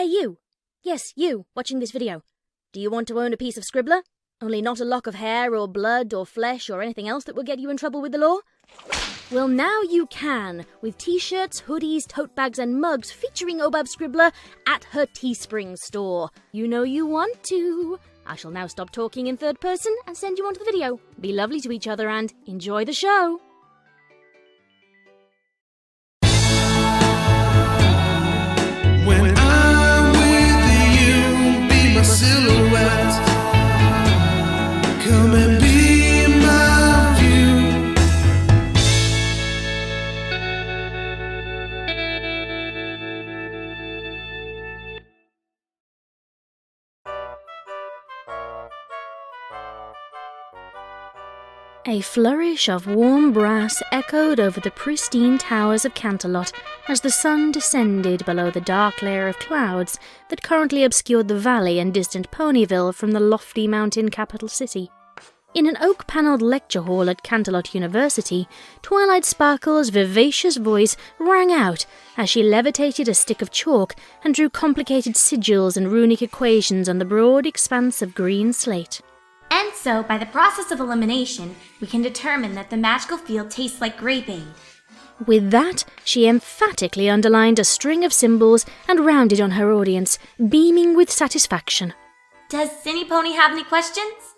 Hey you! Yes, you, watching this video. Do you want to own a piece of Scribbler? Only not a lock of hair or blood or flesh or anything else that will get you in trouble with the law? Well, now you can, with t-shirts, hoodies, tote bags and mugs featuring Obab Scribbler at her Teespring store. You know you want to. I shall now stop talking in third person and send you on to the video. Be lovely to each other and enjoy the show. When I'm with you, be my silhouette. Come and be my view. A flourish of warm brass echoed over the pristine towers of Canterlot as the sun descended below the dark layer of clouds that currently obscured the valley and distant Ponyville from the lofty mountain capital city. In an oak-panelled lecture hall at Canterlot University, Twilight Sparkle's vivacious voice rang out as she levitated a stick of chalk and drew complicated sigils and runic equations on the broad expanse of green slate. And so, by the process of elimination, we can determine that the magical field tastes like grapeade. With that, she emphatically underlined a string of symbols and rounded on her audience, beaming with satisfaction. Does Cinny Pony have any questions?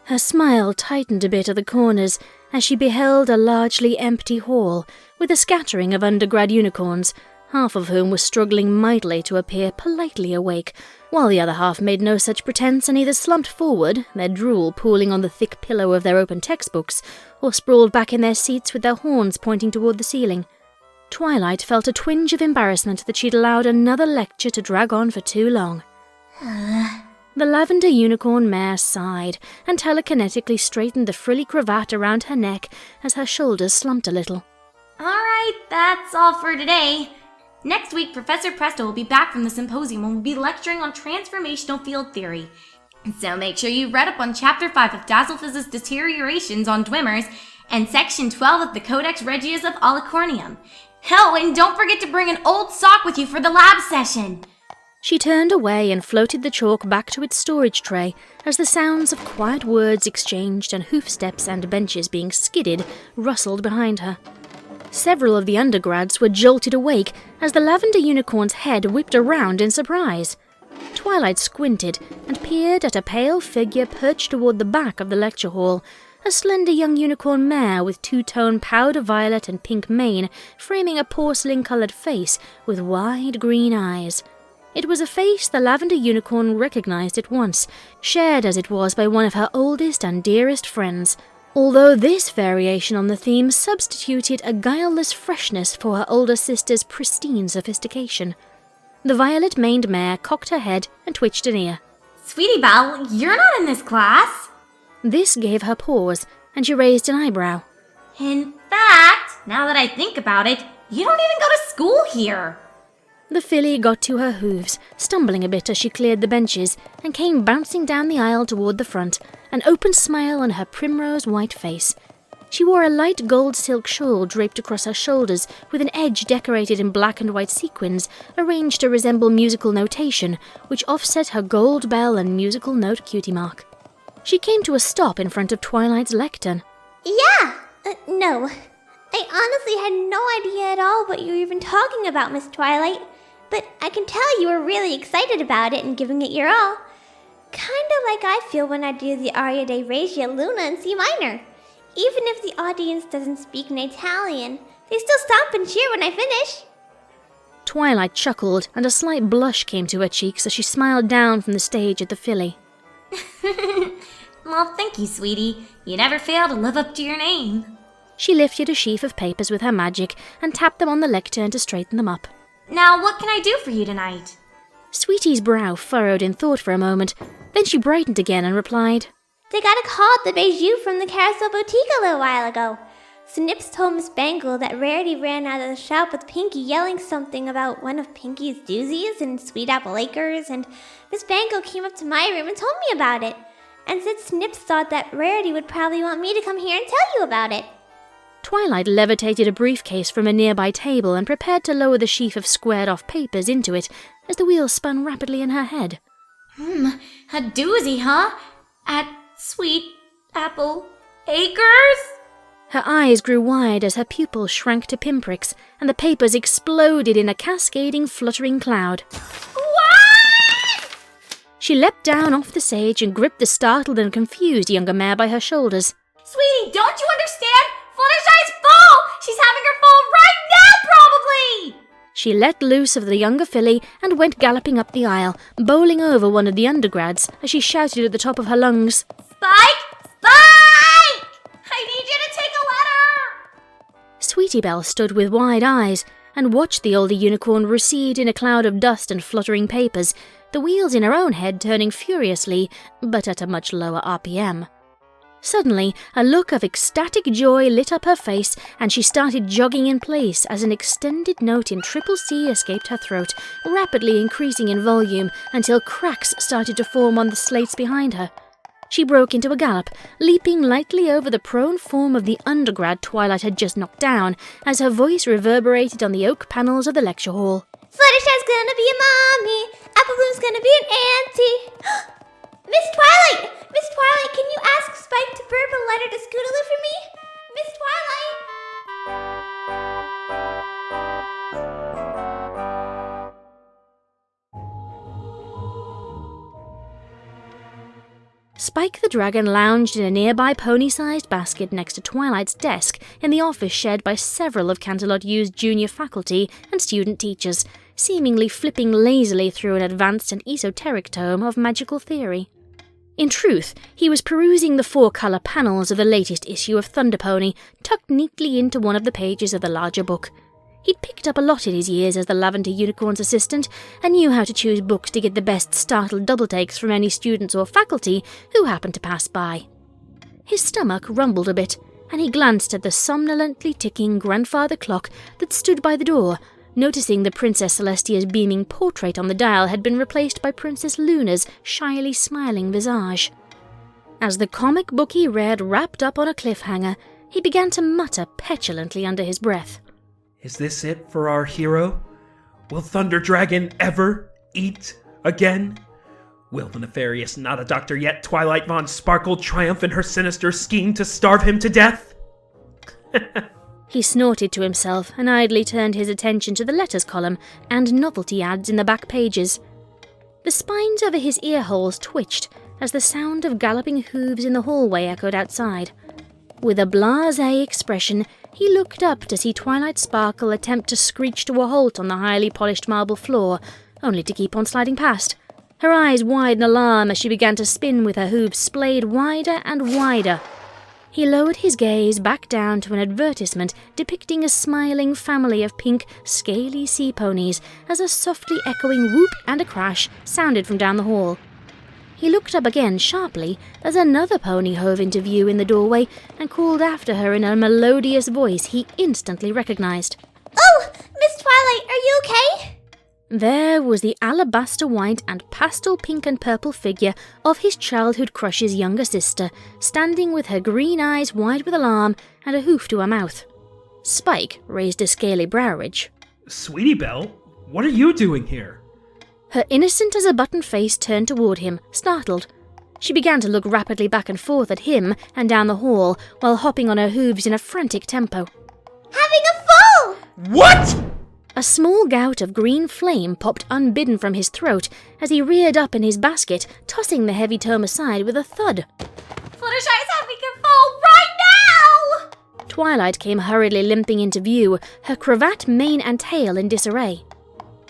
Her smile tightened a bit at the corners as she beheld a largely empty hall with a scattering of undergrad unicorns, half of whom were struggling mightily to appear politely awake, while the other half made no such pretense and either slumped forward, their drool pooling on the thick pillow of their open textbooks, or sprawled back in their seats with their horns pointing toward the ceiling. Twilight felt a twinge of embarrassment that she'd allowed another lecture to drag on for too long. The lavender unicorn mare sighed and telekinetically straightened the frilly cravat around her neck as her shoulders slumped a little. Alright, that's all for today. Next week, Professor Presto will be back from the symposium and will be lecturing on transformational field theory. So make sure you read up on Chapter 5 of Dazzlefizz's Deteriorations on Dwimmers and Section 12 of the Codex Regius of Alicornium. Oh, and don't forget to bring an old sock with you for the lab session. She turned away and floated the chalk back to its storage tray as the sounds of quiet words exchanged and hoof steps and benches being skidded rustled behind her. Several of the undergrads were jolted awake as the lavender unicorn's head whipped around in surprise. Twilight squinted and peered at a pale figure perched toward the back of the lecture hall, a slender young unicorn mare with two-tone powder violet and pink mane framing a porcelain-coloured face with wide green eyes. It was a face the lavender unicorn recognized at once, shared as it was by one of her oldest and dearest friends, although this variation on the theme substituted a guileless freshness for her older sister's pristine sophistication. The violet-maned mare cocked her head and twitched an ear. Sweetie Belle, you're not in this class. This gave her pause, and she raised an eyebrow. In fact, now that I think about it, you don't even go to school here. The filly got to her hooves, stumbling a bit as she cleared the benches, and came bouncing down the aisle toward the front, an open smile on her primrose-white face. She wore a light gold silk shawl draped across her shoulders, with an edge decorated in black and white sequins, arranged to resemble musical notation, which offset her gold bell and musical note cutie mark. She came to a stop in front of Twilight's lectern. Yeah, no. I honestly had no idea at all what you were even talking about, Miss Twilight. But I can tell you were really excited about it and giving it your all. Kinda like I feel when I do the aria de Regia Luna in C minor. Even if the audience doesn't speak in Italian, they still stomp and cheer when I finish. Twilight chuckled, and a slight blush came to her cheeks as she smiled down from the stage at the filly. Well, thank you, sweetie. You never fail to live up to your name. She lifted a sheaf of papers with her magic and tapped them on the lectern to straighten them up. Now, what can I do for you tonight? Sweetie's brow furrowed in thought for a moment, then she brightened again and replied, They got a call at the Bijou from the Carousel Boutique a little while ago. Snips told Miss Bangle that Rarity ran out of the shop with Pinkie yelling something about one of Pinkie's doozies in Sweet Apple Acres, and Miss Bangle came up to my room and told me about it, and said Snips thought that Rarity would probably want me to come here and tell you about it. Twilight levitated a briefcase from a nearby table and prepared to lower the sheaf of squared-off papers into it, as the wheels spun rapidly in her head. A doozy, huh? At Sweet Apple Acres? Her eyes grew wide as her pupils shrank to pinpricks, and the papers exploded in a cascading, fluttering cloud. What? She leapt down off the stage and gripped the startled and confused younger mare by her shoulders. Sweetie, don't you understand? Fluttershy's full! She's having her fall right now, probably! She let loose of the younger filly and went galloping up the aisle, bowling over one of the undergrads as she shouted at the top of her lungs, Spike! Spike! I need you to take a letter! Sweetie Belle stood with wide eyes and watched the older unicorn recede in a cloud of dust and fluttering papers, the wheels in her own head turning furiously, but at a much lower RPM. Suddenly, a look of ecstatic joy lit up her face, and she started jogging in place as an extended note in triple C escaped her throat, rapidly increasing in volume until cracks started to form on the slates behind her. She broke into a gallop, leaping lightly over the prone form of the undergrad Twilight had just knocked down, as her voice reverberated on the oak panels of the lecture hall. Fluttershy's gonna be a mommy. Applejack's gonna be an auntie. Miss Twilight! Miss Twilight, can you ask Spike to burp a letter to Scootaloo for me? Miss Twilight! Spike the dragon lounged in a nearby pony-sized basket next to Twilight's desk in the office shared by several of Canterlot U's junior faculty and student teachers, seemingly flipping lazily through an advanced and esoteric tome of magical theory. In truth, he was perusing the 4-colour panels of the latest issue of Thunder Pony, tucked neatly into one of the pages of the larger book. He'd picked up a lot in his years as the Lavender Unicorn's assistant, and knew how to choose books to get the best startled double takes from any students or faculty who happened to pass by. His stomach rumbled a bit, and he glanced at the somnolently ticking grandfather clock that stood by the door, noticing the Princess Celestia's beaming portrait on the dial had been replaced by Princess Luna's shyly smiling visage. As the comic book he read wrapped up on a cliffhanger, he began to mutter petulantly under his breath. Is this it for our hero? Will Thunder Dragon ever eat again? Will the nefarious not a doctor yet Twilight Von Sparkle triumph in her sinister scheme to starve him to death? He snorted to himself and idly turned his attention to the letters column and novelty ads in the back pages. The spines over his ear holes twitched as the sound of galloping hooves in the hallway echoed outside. With a blasé expression, he looked up to see Twilight Sparkle attempt to screech to a halt on the highly polished marble floor, only to keep on sliding past. Her eyes wide in alarm as she began to spin with her hooves splayed wider and wider. He lowered his gaze back down to an advertisement depicting a smiling family of pink, scaly sea ponies as a softly echoing whoop and a crash sounded from down the hall. He looked up again sharply as another pony hove into view in the doorway and called after her in a melodious voice he instantly recognized. Oh, Miss Twilight, are you okay? There was the alabaster white and pastel pink and purple figure of his childhood crush's younger sister, standing with her green eyes wide with alarm and a hoof to her mouth. Spike raised a scaly brow ridge. Sweetie Belle, what are you doing here? Her innocent-as-a-button face turned toward him, startled. She began to look rapidly back and forth at him and down the hall while hopping on her hooves in a frantic tempo. Having a fall! What?! A small gout of green flame popped unbidden from his throat as he reared up in his basket, tossing the heavy tome aside with a thud. Fluttershy's having a fall right now! Twilight came hurriedly limping into view, her cravat, mane and tail in disarray.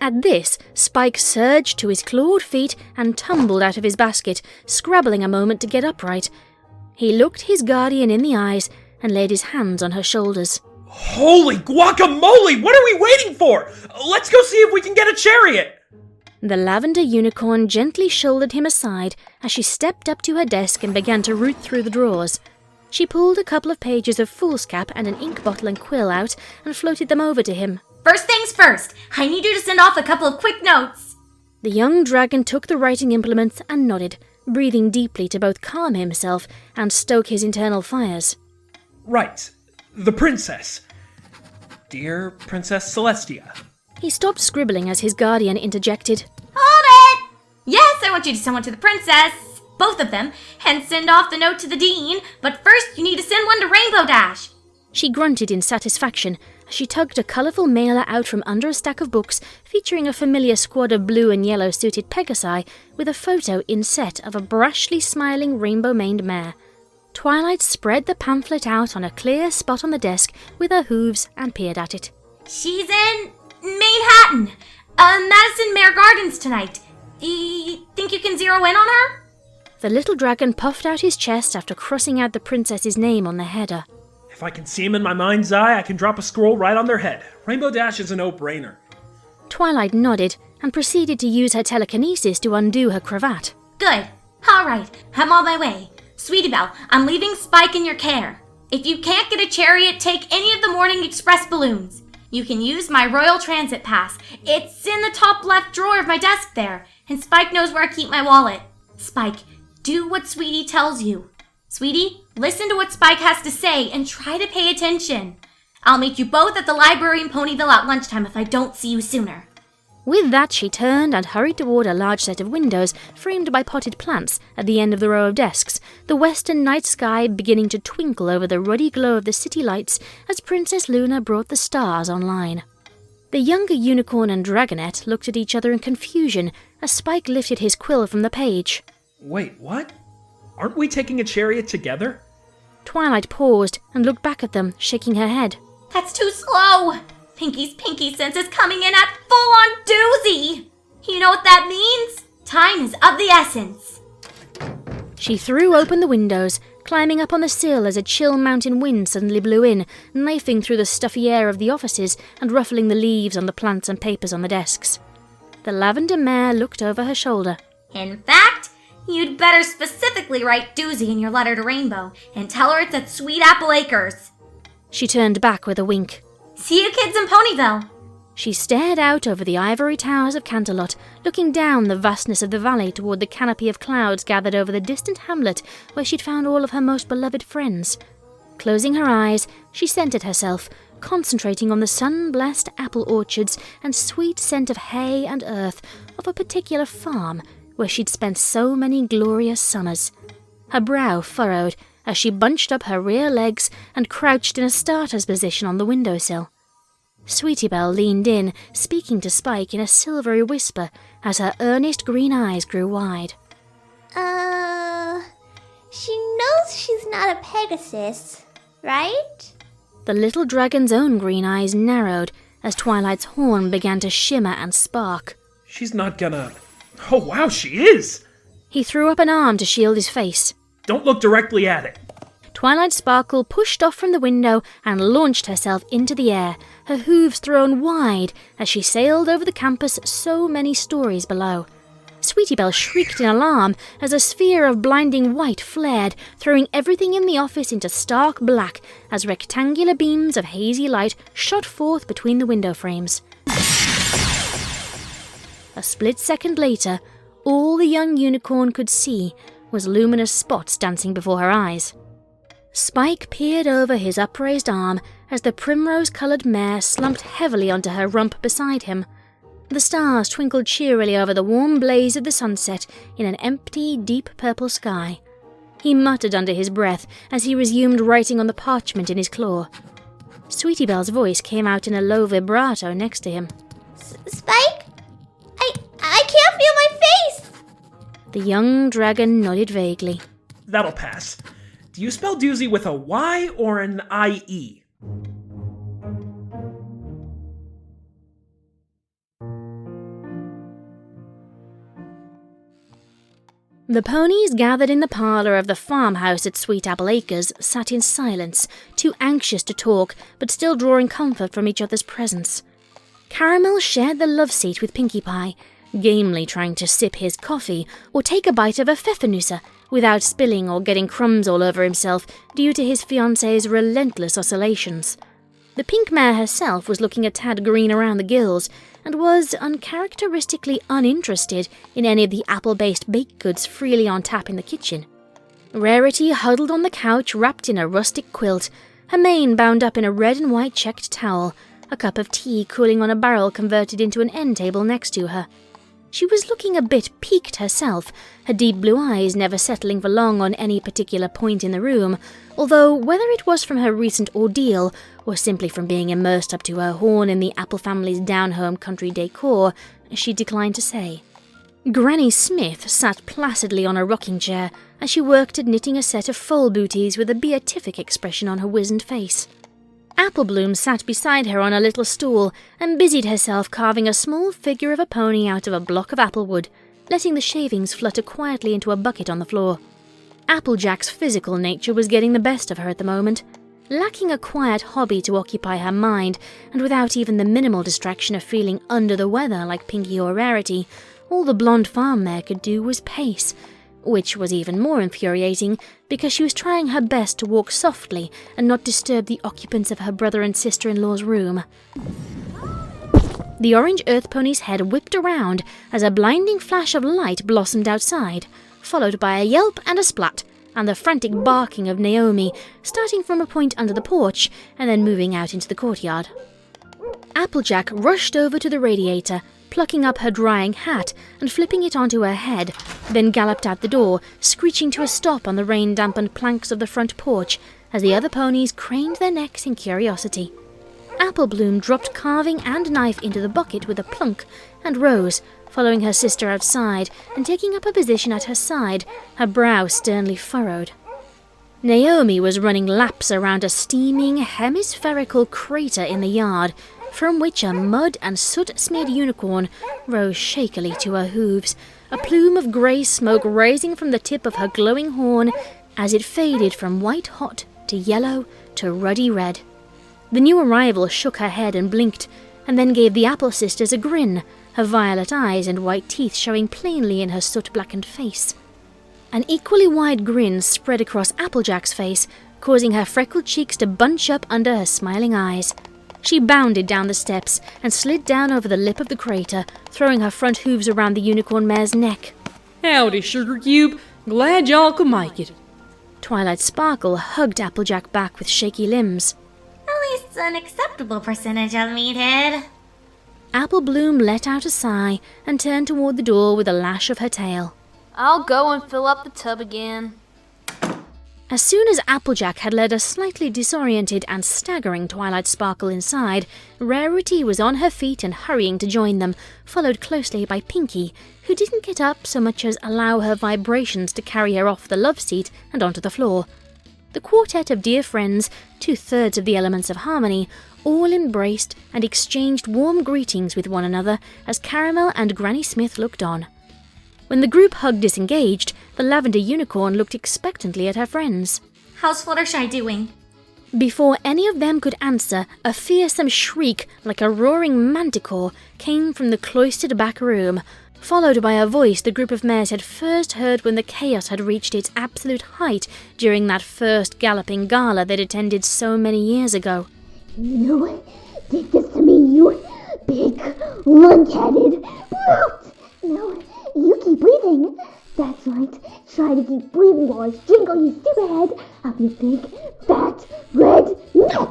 At this, Spike surged to his clawed feet and tumbled out of his basket, scrabbling a moment to get upright. He looked his guardian in the eyes and laid his hands on her shoulders. Holy guacamole! What are we waiting for? Let's go see if we can get a chariot! The lavender unicorn gently shouldered him aside as she stepped up to her desk and began to root through the drawers. She pulled a couple of pages of foolscap and an ink bottle and quill out and floated them over to him. First things first, I need you to send off a couple of quick notes. The young dragon took the writing implements and nodded, breathing deeply to both calm himself and stoke his internal fires. Right. The princess. Dear Princess Celestia. He stopped scribbling as his guardian interjected. Hold it! Yes, I want you to send one to the princess, both of them, and send off the note to the dean, but first you need to send one to Rainbow Dash. She grunted in satisfaction as she tugged a colourful mailer out from under a stack of books featuring a familiar squad of blue and yellow suited Pegasi with a photo inset of a brashly smiling rainbow-maned mare. Twilight spread the pamphlet out on a clear spot on the desk with her hooves and peered at it. She's in Manhattan, Madison Mare Gardens tonight. Do you think you can zero in on her? The little dragon puffed out his chest after crossing out the princess's name on the header. If I can see him in my mind's eye, I can drop a scroll right on their head. Rainbow Dash is a no-brainer. Twilight nodded and proceeded to use her telekinesis to undo her cravat. Good. All right, I'm on my way. Sweetie Belle, I'm leaving Spike in your care. If you can't get a chariot, take any of the morning express balloons. You can use my Royal Transit Pass. It's in the top left drawer of my desk there, and Spike knows where I keep my wallet. Spike, do what Sweetie tells you. Sweetie, listen to what Spike has to say and try to pay attention. I'll meet you both at the library in Ponyville at lunchtime if I don't see you sooner. With that, she turned and hurried toward a large set of windows framed by potted plants at the end of the row of desks, the western night sky beginning to twinkle over the ruddy glow of the city lights as Princess Luna brought the stars online. The younger unicorn and dragonette looked at each other in confusion as Spike lifted his quill from the page. Wait, what? Aren't we taking a chariot together? Twilight paused and looked back at them, shaking her head. That's too slow. Pinkie's pinky sense is coming in at full-on doozy. You know what that means? Time is of the essence. She threw open the windows, climbing up on the sill as a chill mountain wind suddenly blew in, knifing through the stuffy air of the offices and ruffling the leaves on the plants and papers on the desks. The lavender mare looked over her shoulder. In fact, you'd better specifically write doozy in your letter to Rainbow and tell her it's at Sweet Apple Acres. She turned back with a wink. See you kids in Ponyville. She stared out over the ivory towers of Canterlot, looking down the vastness of the valley toward the canopy of clouds gathered over the distant hamlet where she'd found all of her most beloved friends. Closing her eyes, she centered herself, concentrating on the sun-blessed apple orchards and sweet scent of hay and earth of a particular farm where she'd spent so many glorious summers. Her brow furrowed as she bunched up her rear legs and crouched in a starter's position on the windowsill. Sweetie Belle leaned in, speaking to Spike in a silvery whisper as her earnest green eyes grew wide. She knows she's not a Pegasus, right? The little dragon's own green eyes narrowed as Twilight's horn began to shimmer and spark. She's not gonna... Oh wow, she is! He threw up an arm to shield his face. Don't look directly at it. Twilight Sparkle pushed off from the window and launched herself into the air, her hooves thrown wide as she sailed over the campus so many stories below. Sweetie Belle shrieked in alarm as a sphere of blinding white flared, throwing everything in the office into stark black as rectangular beams of hazy light shot forth between the window frames. A split second later, all the young unicorn could see was luminous spots dancing before her eyes. Spike peered over his upraised arm as the primrose-coloured mare slumped heavily onto her rump beside him. The stars twinkled cheerily over the warm blaze of the sunset in an empty, deep purple sky. He muttered under his breath as he resumed writing on the parchment in his claw. Sweetie Belle's voice came out in a low vibrato next to him. Spike? I can't feel my face! The young dragon nodded vaguely. That'll pass. Do you spell doozy with a Y or an IE? The ponies gathered in the parlour of the farmhouse at Sweet Apple Acres sat in silence, too anxious to talk, but still drawing comfort from each other's presence. Caramel shared the love seat with Pinkie Pie, gamely trying to sip his coffee or take a bite of a pfeffernusse without spilling or getting crumbs all over himself due to his fiancée's relentless oscillations. The pink mare herself was looking a tad green around the gills and was uncharacteristically uninterested in any of the apple-based baked goods freely on tap in the kitchen. Rarity huddled on the couch wrapped in a rustic quilt, her mane bound up in a red and white checked towel, a cup of tea cooling on a barrel converted into an end table next to her. She was looking a bit peaked herself, her deep blue eyes never settling for long on any particular point in the room, although whether it was from her recent ordeal or simply from being immersed up to her horn in the Apple family's down-home country decor, she declined to say. Granny Smith sat placidly on a rocking chair as she worked at knitting a set of foal booties with a beatific expression on her wizened face. Applebloom sat beside her on a little stool and busied herself carving a small figure of a pony out of a block of applewood, letting the shavings flutter quietly into a bucket on the floor. Applejack's physical nature was getting the best of her at the moment. Lacking a quiet hobby to occupy her mind, and without even the minimal distraction of feeling under the weather like Pinkie or Rarity, all the blonde farm mare could do was pace, which was even more infuriating because she was trying her best to walk softly and not disturb the occupants of her brother and sister-in-law's room. The orange earth pony's head whipped around as a blinding flash of light blossomed outside, followed by a yelp and a splat, and the frantic barking of Naomi, starting from a point under the porch and then moving out into the courtyard. Applejack rushed over to the radiator, plucking up her drying hat and flipping it onto her head, then galloped out the door, screeching to a stop on the rain-dampened planks of the front porch as the other ponies craned their necks in curiosity. Applebloom dropped carving and knife into the bucket with a plunk and rose, following her sister outside and taking up a position at her side, her brow sternly furrowed. Naomi was running laps around a steaming, hemispherical crater in the yard, from which a mud and soot-smeared unicorn rose shakily to her hooves, a plume of grey smoke rising from the tip of her glowing horn as it faded from white-hot to yellow to ruddy red. The new arrival shook her head and blinked, and then gave the Apple sisters a grin, her violet eyes and white teeth showing plainly in her soot-blackened face. An equally wide grin spread across Applejack's face, causing her freckled cheeks to bunch up under her smiling eyes. She bounded down the steps and slid down over the lip of the crater, throwing her front hooves around the unicorn mare's neck. Howdy, Sugar Cube. Glad y'all could make it. Twilight Sparkle hugged Applejack back with shaky limbs. At least an acceptable percentage of meathead. Applebloom let out a sigh and turned toward the door with a lash of her tail. I'll go and fill up the tub again. As soon as Applejack had led a slightly disoriented and staggering Twilight Sparkle inside, Rarity was on her feet and hurrying to join them, followed closely by Pinkie, who didn't get up so much as allow her vibrations to carry her off the love seat and onto the floor. The quartet of dear friends, 2/3 of the elements of harmony, all embraced and exchanged warm greetings with one another as Caramel and Granny Smith looked on. When the group hug disengaged, the lavender unicorn looked expectantly at her friends. How's Fluttershy doing? Before any of them could answer, a fearsome shriek like a roaring manticore came from the cloistered back room, followed by a voice the group of mares had first heard when the chaos had reached its absolute height during that first galloping gala they'd attended so many years ago. You did this to me, you big, lug-headed brute! No, you keep breathing. That's right. Try to keep breathing while I strangle your stupid head up your big, fat, red neck.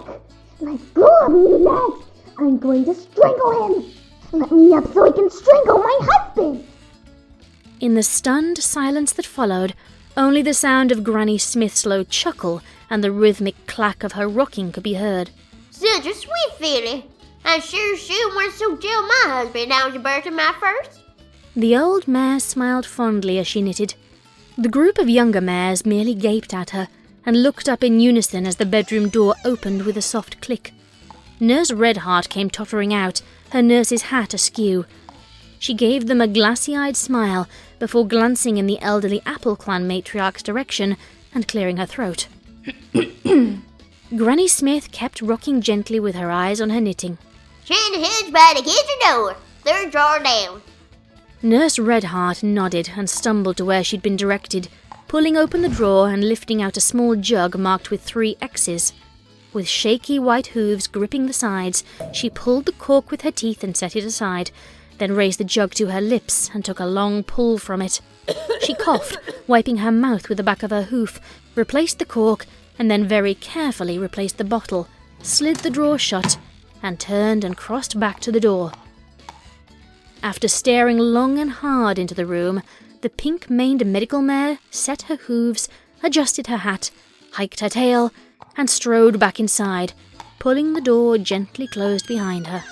Let's go up, you lads. I'm going to strangle him. Let me up so I can strangle my husband. In the stunned silence that followed, only the sound of Granny Smith's low chuckle and the rhythmic clack of her rocking could be heard. Such a sweet feeling. I sure soon want to tell my husband I was birthing my first. The old mare smiled fondly as she knitted. The group of younger mares merely gaped at her and looked up in unison as the bedroom door opened with a soft click. Nurse Redheart came tottering out, her nurse's hat askew. She gave them a glassy-eyed smile before glancing in the elderly Apple Clan matriarch's direction and clearing her throat. Granny Smith kept rocking gently with her eyes on her knitting. Turn the heads by the kitchen door. Third drawer down. Nurse Redheart nodded and stumbled to where she'd been directed, pulling open the drawer and lifting out a small jug marked with 3 X's. With shaky white hooves gripping the sides, she pulled the cork with her teeth and set it aside, then raised the jug to her lips and took a long pull from it. She coughed, wiping her mouth with the back of her hoof, replaced the cork, and then very carefully replaced the bottle, slid the drawer shut, and turned and crossed back to the door. After staring long and hard into the room, the pink-maned medical mare set her hooves, adjusted her hat, hiked her tail, and strode back inside, pulling the door gently closed behind her.